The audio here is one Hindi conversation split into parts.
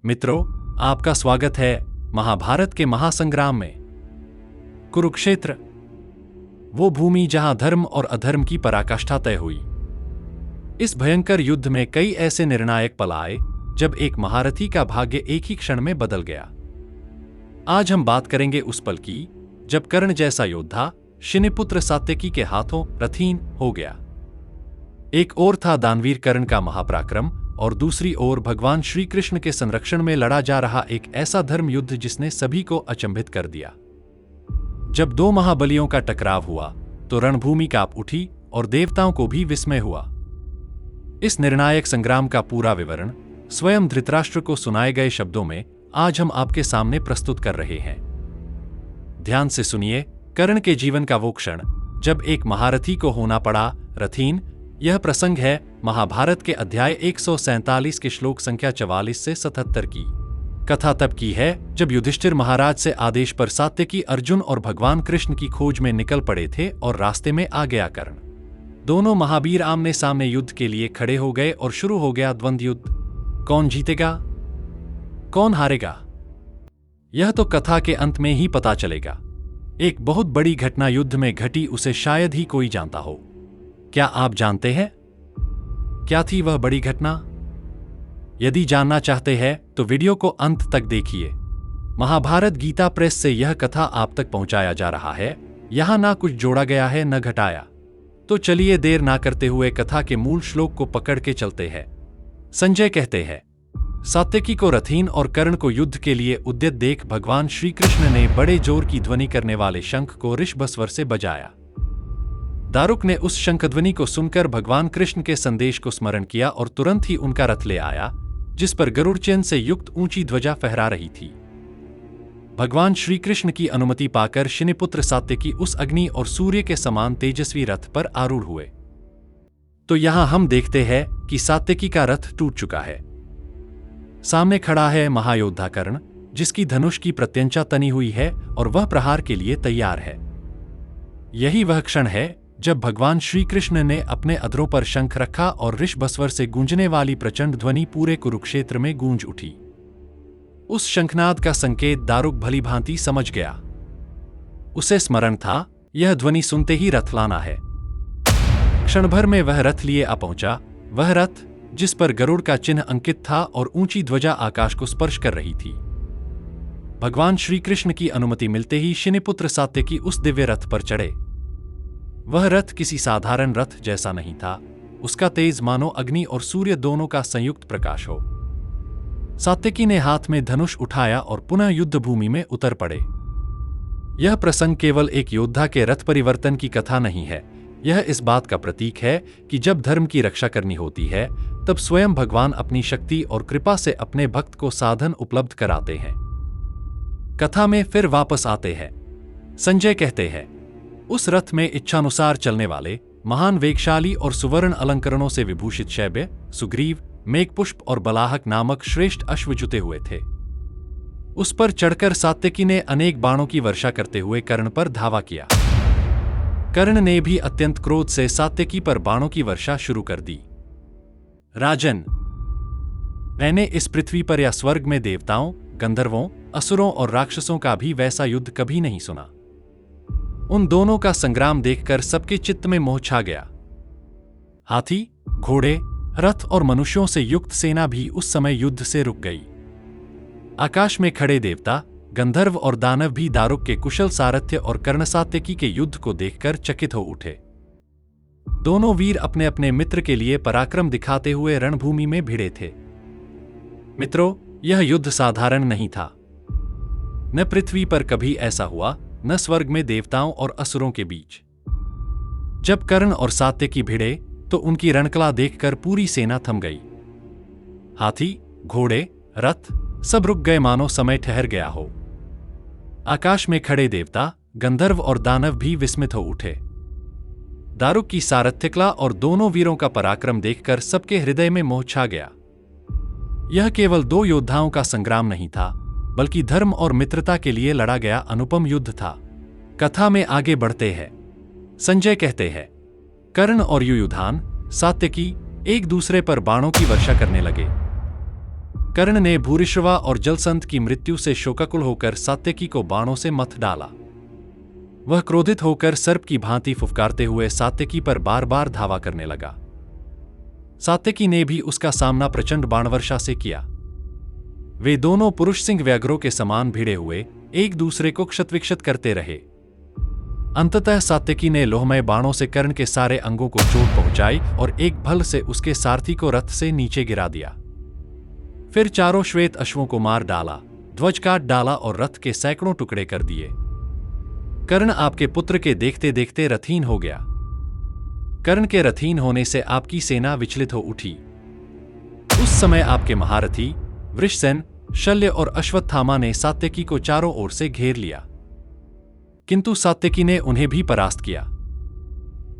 मित्रों, आपका स्वागत है महाभारत के महासंग्राम में। कुरुक्षेत्र, वो भूमि जहां धर्म और अधर्म की पराकाष्ठा तय हुई। इस भयंकर युद्ध में कई ऐसे निर्णायक पल आए जब एक महारथी का भाग्य एक ही क्षण में बदल गया। आज हम बात करेंगे उस पल की जब कर्ण जैसा योद्धा शिनिपुत्र सात्यकी के हाथों रथहीन हो गया। एक ओर था दानवीर कर्ण का महापराक्रम और दूसरी ओर भगवान श्री कृष्ण के संरक्षण में लड़ा जा रहा एक ऐसा धर्म युद्ध जिसने सभी को अचंभित कर दिया। जब दो महाबलियों का टकराव हुआ तो रणभूमि कांप उठी और देवताओं को भी विस्मय हुआ। इस निर्णायक संग्राम का पूरा विवरण स्वयं धृतराष्ट्र को सुनाए गए शब्दों में आज हम आपके सामने प्रस्तुत कर रहे हैं। ध्यान से सुनिए कर्ण के जीवन का वो क्षण जब एक महारथी को होना पड़ा रथहीन। यह प्रसंग है महाभारत के अध्याय 147 के श्लोक संख्या 44 से 77 की। कथा तब की है जब युधिष्ठिर महाराज से आदेश पर सात्यकी अर्जुन और भगवान कृष्ण की खोज में निकल पड़े थे और रास्ते में आ गया कर्ण। दोनों महावीर आमने सामने युद्ध के लिए खड़े हो गए और शुरू हो गया द्वंद्व युद्ध। कौन जीतेगा, कौन हारेगा, यह तो कथा के अंत में ही पता चलेगा। एक बहुत बड़ी घटना युद्ध में घटी, उसे शायद ही कोई जानता हो। क्या आप जानते हैं क्या थी वह बड़ी घटना? यदि जानना चाहते हैं तो वीडियो को अंत तक देखिए। महाभारत गीता प्रेस से यह कथा आप तक पहुंचाया जा रहा है। यहां ना कुछ जोड़ा गया है न घटाया। तो चलिए देर ना करते हुए कथा के मूल श्लोक को पकड़ के चलते हैं। संजय कहते हैं, सात्यकी को रथहीन और कर्ण को युद्ध के लिए उद्यत देख भगवान श्री कृष्ण ने बड़े जोर की ध्वनि करने वाले शंख को ऋषभस्वर से बजाया। दारुक ने उस शंखध्वनि को सुनकर भगवान कृष्ण के संदेश को स्मरण किया और तुरंत ही उनका रथ ले आया, जिस पर गरुड़ चिन्ह से युक्त ऊंची ध्वजा फहरा रही थी। भगवान श्री कृष्ण की अनुमति पाकर शिनिपुत्र सात्यकी उस अग्नि और सूर्य के समान तेजस्वी रथ पर आरूढ़ हुए। तो यहां हम देखते हैं कि सात्यकी का रथ टूट चुका है। सामने खड़ा है महायोद्धा कर्ण, जिसकी धनुष की प्रत्यंचा तनी हुई है और वह प्रहार के लिए तैयार है। यही वह क्षण है जब भगवान श्री कृष्ण ने अपने अधरों पर शंख रखा और ऋषभस्वर से गूंजने वाली प्रचंड ध्वनि पूरे कुरुक्षेत्र में गूंज उठी। उस शंखनाद का संकेत दारुक भली भांति समझ गया। उसे स्मरण था यह ध्वनि सुनते ही रथ लाना है। क्षण भर में वह रथ लिए आ पहुंचा, वह रथ जिस पर गरुड़ का चिन्ह अंकित था और ऊंची ध्वजा आकाश को स्पर्श कर रही थी। भगवान श्री कृष्ण की अनुमति मिलते ही शिनिपुत्र सात्यकी उस दिव्य रथ पर चढ़े। वह रथ किसी साधारण रथ जैसा नहीं था। उसका तेज मानो अग्नि और सूर्य दोनों का संयुक्त प्रकाश हो। सात्यकी ने हाथ में धनुष उठाया और पुनः युद्ध भूमि में उतर पड़े। यह प्रसंग केवल एक योद्धा के रथ परिवर्तन की कथा नहीं है। यह इस बात का प्रतीक है कि जब धर्म की रक्षा करनी होती है तब स्वयं भगवान अपनी शक्ति और कृपा से अपने भक्त को साधन उपलब्ध कराते हैं। कथा में फिर वापस आते हैं। संजय कहते हैं, उस रथ में इच्छानुसार चलने वाले महान वेगशाली और सुवर्ण अलंकरणों से विभूषित शैब्य, सुग्रीव, मेघपुष्प और बलाहक नामक श्रेष्ठ अश्व जुते हुए थे। उस पर चढ़कर सात्यकी ने अनेक बाणों की वर्षा करते हुए कर्ण पर धावा किया। कर्ण ने भी अत्यंत क्रोध से सात्यकी पर बाणों की वर्षा शुरू कर दी। राजन, मैंने इस पृथ्वी पर या स्वर्ग में देवताओं, गंधर्वों, असुरों और राक्षसों का भी वैसा युद्ध कभी नहीं सुना। उन दोनों का संग्राम देखकर सबके चित्त में मोह छा गया। हाथी, घोड़े, रथ और मनुष्यों से युक्त सेना भी उस समय युद्ध से रुक गई। आकाश में खड़े देवता, गंधर्व और दानव भी दारुक के कुशल सारथ्य और कर्ण सात्यकी के युद्ध को देखकर चकित हो उठे। दोनों वीर अपने अपने मित्र के लिए पराक्रम दिखाते हुए रणभूमि में भिड़े थे। मित्रों, यह युद्ध साधारण नहीं था। न पृथ्वी पर कभी ऐसा हुआ, न स्वर्ग में देवताओं और असुरों के बीच। जब कर्ण और सात्यकी भिड़े तो उनकी रणकला देखकर पूरी सेना थम गई। हाथी, घोड़े, रथ सब रुक गए, मानो समय ठहर गया हो। आकाश में खड़े देवता, गंधर्व और दानव भी विस्मित हो उठे। दारुक की सारथ्यकला और दोनों वीरों का पराक्रम देखकर सबके हृदय में मोह छा गया। यह केवल दो योद्धाओं का संग्राम नहीं था, बल्कि धर्म और मित्रता के लिए लड़ा गया अनुपम युद्ध था। कथा में आगे बढ़ते हैं। संजय कहते हैं, कर्ण और युयुधान, सात्यकी एक दूसरे पर बाणों की वर्षा करने लगे। कर्ण ने भूरिश्रवा और जलसंध की मृत्यु से शोकाकुल होकर सात्यकी को बाणों से मथ डाला। वह क्रोधित होकर सर्प की भांति फुफकारते हुए सात्यकी पर बार बार धावा करने लगा। सात्यकी ने भी उसका सामना प्रचंड बाणवर्षा से किया। वे दोनों पुरुष सिंह व्याघ्रों के समान भिड़े हुए एक दूसरे को क्षतविक्षत करते रहे। अंततः सात्यकी ने लोहमय बाणों से कर्ण के सारे अंगों को चोट पहुंचाई और एक भल से उसके सारथी को रथ से नीचे गिरा दिया। फिर चारों श्वेत अश्वों को मार डाला, ध्वज काट डाला और रथ के सैकड़ों टुकड़े कर दिए। कर्ण आपके पुत्र के देखते देखते रथहीन हो गया। कर्ण के रथहीन होने से आपकी सेना विचलित हो उठी। उस समय आपके महारथी वृषसेन, शल्य और अश्वत्थामा ने सात्यकी को चारों ओर से घेर लिया, किंतु सात्यकी ने उन्हें भी परास्त किया।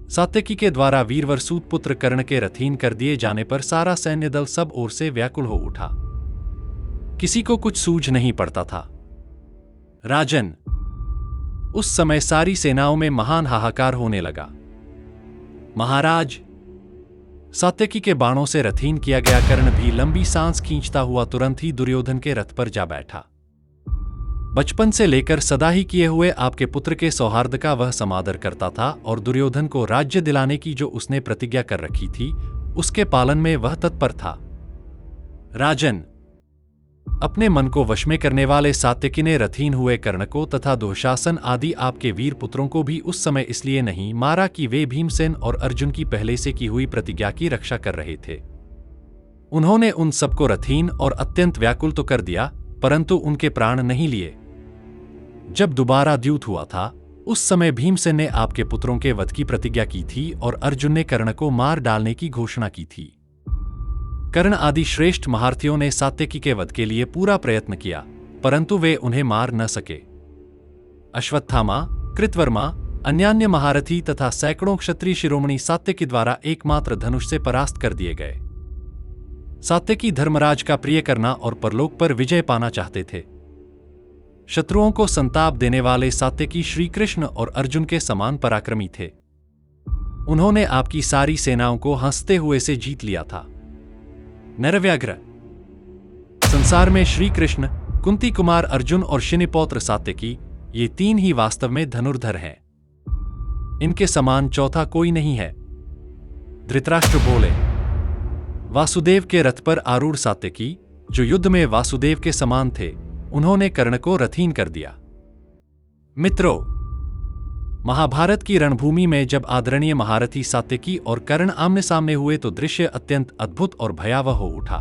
सात्यकी के द्वारा वीरवर सूत पुत्र कर्ण के रथहीन कर दिए जाने पर सारा सैन्य दल सब ओर से व्याकुल हो उठा। किसी को कुछ सूझ नहीं पड़ता था। राजन, उस समय सारी सेनाओं में महान हाहाकार होने लगा। महाराज, सात्यकी के बाणों से रथहीन किया गया कर्ण भी लंबी सांस खींचता हुआ तुरंत ही दुर्योधन के रथ पर जा बैठा। बचपन से लेकर सदा ही किए हुए आपके पुत्र के सौहार्द का वह समादर करता था और दुर्योधन को राज्य दिलाने की जो उसने प्रतिज्ञा कर रखी थी उसके पालन में वह तत्पर था। राजन, अपने मन को वश में करने वाले सात्यकी ने रथहीन हुए कर्ण को तथा दुःशासन आदि आपके वीर पुत्रों को भी उस समय इसलिए नहीं मारा कि वे भीमसेन और अर्जुन की पहले से की हुई प्रतिज्ञा की रक्षा कर रहे थे। उन्होंने उन सबको रथहीन और अत्यंत व्याकुल तो कर दिया, परंतु उनके प्राण नहीं लिए। जब दोबारा द्यूत हुआ था उस समय भीमसेन ने आपके पुत्रों के वध की प्रतिज्ञा की थी और अर्जुन ने कर्ण को मार डालने की घोषणा की थी। कर्ण आदि श्रेष्ठ महारथियों ने सात्यकी के वध के लिए पूरा प्रयत्न किया, परंतु वे उन्हें मार न सके। अश्वत्थामा, कृतवर्मा, अन्यान्य महारथी तथा सैकड़ों क्षत्रिय शिरोमणि सात्यकी द्वारा एकमात्र धनुष से परास्त कर दिए गए। सात्यकी धर्मराज का प्रिय करना और परलोक पर विजय पाना चाहते थे। शत्रुओं को संताप देने वाले सात्यकी श्री कृष्ण और अर्जुन के समान पराक्रमी थे। उन्होंने आपकी सारी सेनाओं को हंसते हुए से जीत लिया था। नरव्याघ्र, संसार में श्री कृष्ण, कुंती कुमार अर्जुन और शिनिपौत्र सात्यकी, ये तीन ही वास्तव में धनुर्धर हैं। इनके समान चौथा कोई नहीं है। धृतराष्ट्र बोले। वासुदेव के रथ पर आरूढ़ सात्यकी, जो युद्ध में वासुदेव के समान थे, उन्होंने कर्ण को रथहीन कर दिया। मित्रों, महाभारत की रणभूमि में जब आदरणीय महारथी सात्यकी और कर्ण आमने सामने हुए तो दृश्य अत्यंत अद्भुत और भयावह हो उठा।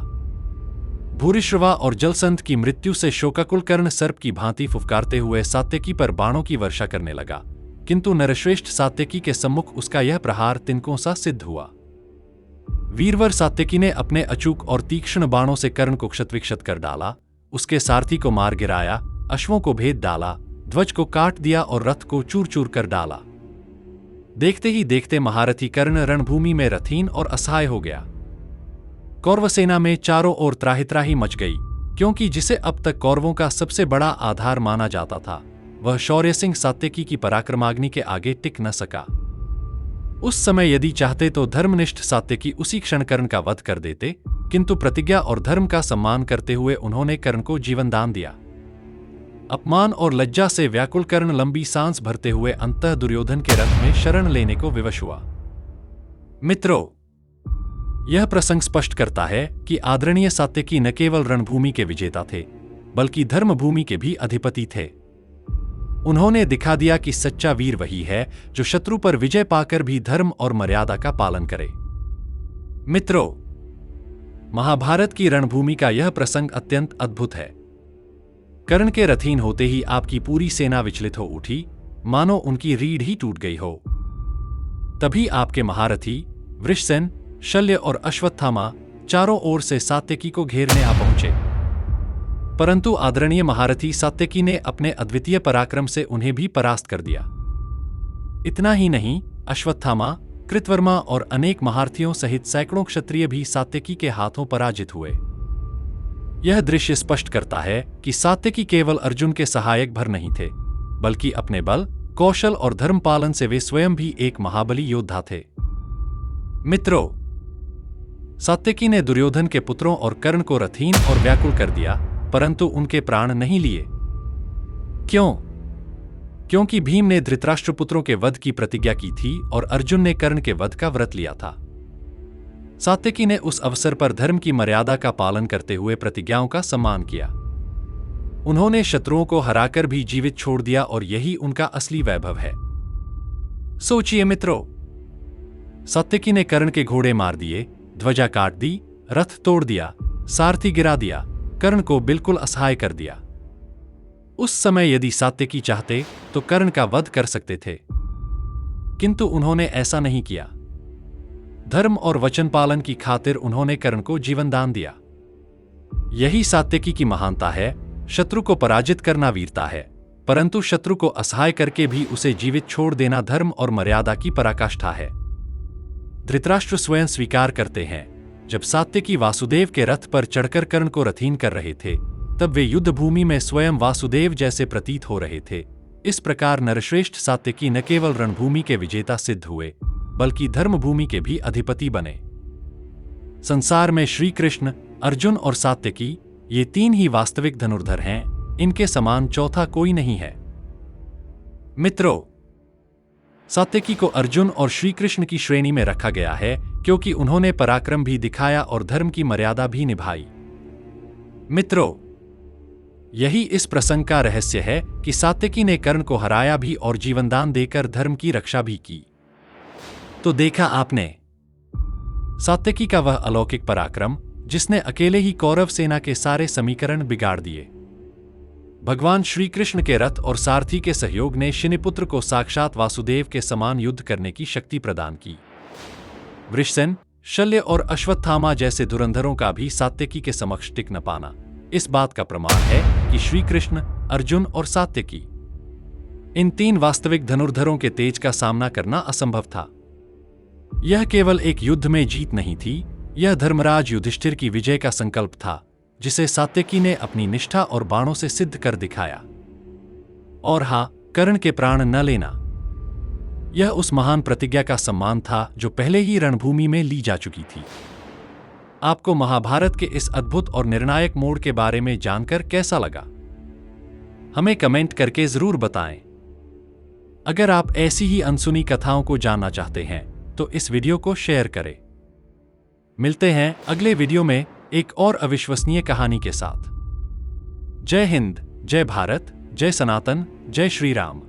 भूरिश्रवा और जलसंध की मृत्यु से शोकाकुल कर्ण सर्प की भांति फुफकारते हुए सात्यकी पर बाणों की वर्षा करने लगा, किंतु नरश्रेष्ठ सात्यकी के सम्मुख उसका यह प्रहार तिनकों सा सिद्ध हुआ। वीरवर सात्यकी ने अपने अचूक और तीक्ष्ण बाणों से कर्ण को क्षतविक्षत कर डाला, उसके सारथी को मार गिराया, अश्वों को भेद डाला, ध्वज को काट दिया और रथ को चूर चूर कर डाला। देखते ही देखते महारथी कर्ण रणभूमि में रथहीन और असहाय हो गया। कौरव सेना में चारों ओर त्राही मच गई, क्योंकि जिसे अब तक कौरवों का सबसे बड़ा आधार माना जाता था, वह शौर्य सिंह सात्यकी की पराक्रमाग्नि के आगे टिक न सका। उस समय यदि चाहते तो धर्मनिष्ठ सात्यकी उसी क्षण कर्ण का वध कर देते, किंतु प्रतिज्ञा और धर्म का सम्मान करते हुए उन्होंने कर्ण को जीवन दान दिया। अपमान और लज्जा से व्याकुल कर्ण लंबी सांस भरते हुए अंततः दुर्योधन के रथ में शरण लेने को विवश हुआ। मित्रों, यह प्रसंग स्पष्ट करता है कि आदरणीय सात्यकी न केवल रणभूमि के विजेता थे, बल्कि धर्मभूमि के भी अधिपति थे। उन्होंने दिखा दिया कि सच्चा वीर वही है जो शत्रु पर विजय पाकर भी धर्म और मर्यादा का पालन करे। मित्रों, महाभारत की रणभूमि का यह प्रसंग अत्यंत अद्भुत है। कर्ण के रथहीन होते ही आपकी पूरी सेना विचलित हो उठी, मानो उनकी रीढ़ ही टूट गई हो। तभी आपके महारथी वृषसेन, शल्य और अश्वत्थामा चारों ओर से सात्यकी को घेरने आ पहुंचे, परंतु आदरणीय महारथी सात्यकी ने अपने अद्वितीय पराक्रम से उन्हें भी परास्त कर दिया। इतना ही नहीं, अश्वत्थामा, कृतवर्मा और अनेक महारथियों सहित सैकड़ों क्षत्रिय भी सात्यकी के हाथों पराजित हुए। यह दृश्य स्पष्ट करता है कि सात्यकी केवल अर्जुन के सहायक भर नहीं थे, बल्कि अपने बल, कौशल और धर्म पालन से वे स्वयं भी एक महाबली योद्धा थे। मित्रों, सात्यकी ने दुर्योधन के पुत्रों और कर्ण को रथहीन और व्याकुल कर दिया, परंतु उनके प्राण नहीं लिए। क्यों? क्योंकि भीम ने धृतराष्ट्र पुत्रों के वध की प्रतिज्ञा की थी और अर्जुन ने कर्ण के वध का व्रत लिया था। सात्यकी ने उस अवसर पर धर्म की मर्यादा का पालन करते हुए प्रतिज्ञाओं का सम्मान किया। उन्होंने शत्रुओं को हराकर भी जीवित छोड़ दिया और यही उनका असली वैभव है। सोचिए मित्रों, सात्यकी ने कर्ण के घोड़े मार दिए, ध्वजा काट दी, रथ तोड़ दिया, सारथी गिरा दिया, कर्ण को बिल्कुल असहाय कर दिया। उस समय यदि सात्यकी चाहते तो कर्ण का वध कर सकते थे, किंतु उन्होंने ऐसा नहीं किया। धर्म और वचन पालन की खातिर उन्होंने कर्ण को जीवन दान दिया। यही सात्यकी की महानता है। शत्रु को पराजित करना वीरता है, परंतु शत्रु को असहाय करके भी उसे जीवित छोड़ देना धर्म और मर्यादा की पराकाष्ठा है। धृतराष्ट्र स्वयं स्वीकार करते हैं, जब सात्यकी वासुदेव के रथ पर चढ़कर कर्ण को रथहीन कर रहे थे, तब वे युद्ध भूमि में स्वयं वासुदेव जैसे प्रतीत हो रहे थे। इस प्रकार नरश्रेष्ठ सात्यकी न केवल रणभूमि के विजेता सिद्ध हुए, बल्कि धर्मभूमि के भी अधिपति बने। संसार में श्री कृष्ण, अर्जुन और सात्यकी, ये तीन ही वास्तविक धनुर्धर हैं। इनके समान चौथा कोई नहीं है। मित्रों, सात्यकी को अर्जुन और श्री कृष्ण की श्रेणी में रखा गया है क्योंकि उन्होंने पराक्रम भी दिखाया और धर्म की मर्यादा भी निभाई। मित्रों, यही इस प्रसंग का रहस्य है कि सात्यकी ने कर्ण को हराया भी और जीवनदान देकर धर्म की रक्षा भी की। तो देखा आपने सात्यकी का वह अलौकिक पराक्रम, जिसने अकेले ही कौरव सेना के सारे समीकरण बिगाड़ दिए। भगवान श्री कृष्ण के रथ और सारथी के सहयोग ने शनिपुत्र को साक्षात वासुदेव के समान युद्ध करने की शक्ति प्रदान की। वृषसेन, शल्य और अश्वत्थामा जैसे धुरंधरों का भी सात्यकी के समक्ष टिक न पाना इस बात का प्रमाण है कि श्री कृष्ण, अर्जुन और सात्यकी, इन तीन वास्तविक धनुर्धरों के तेज का सामना करना असंभव था। यह केवल एक युद्ध में जीत नहीं थी, यह धर्मराज युधिष्ठिर की विजय का संकल्प था, जिसे सात्यकी ने अपनी निष्ठा और बाणों से सिद्ध कर दिखाया। और हाँ, कर्ण के प्राण न लेना, यह उस महान प्रतिज्ञा का सम्मान था जो पहले ही रणभूमि में ली जा चुकी थी। आपको महाभारत के इस अद्भुत और निर्णायक मोड़ के बारे में जानकर कैसा लगा? हमें कमेंट करके जरूर बताएं। अगर आप ऐसी ही अनसुनी कथाओं को जानना चाहते हैं तो इस वीडियो को शेयर करें। मिलते हैं अगले वीडियो में एक और अविश्वसनीय कहानी के साथ। जय हिंद, जय भारत, जय सनातन, जय श्री राम।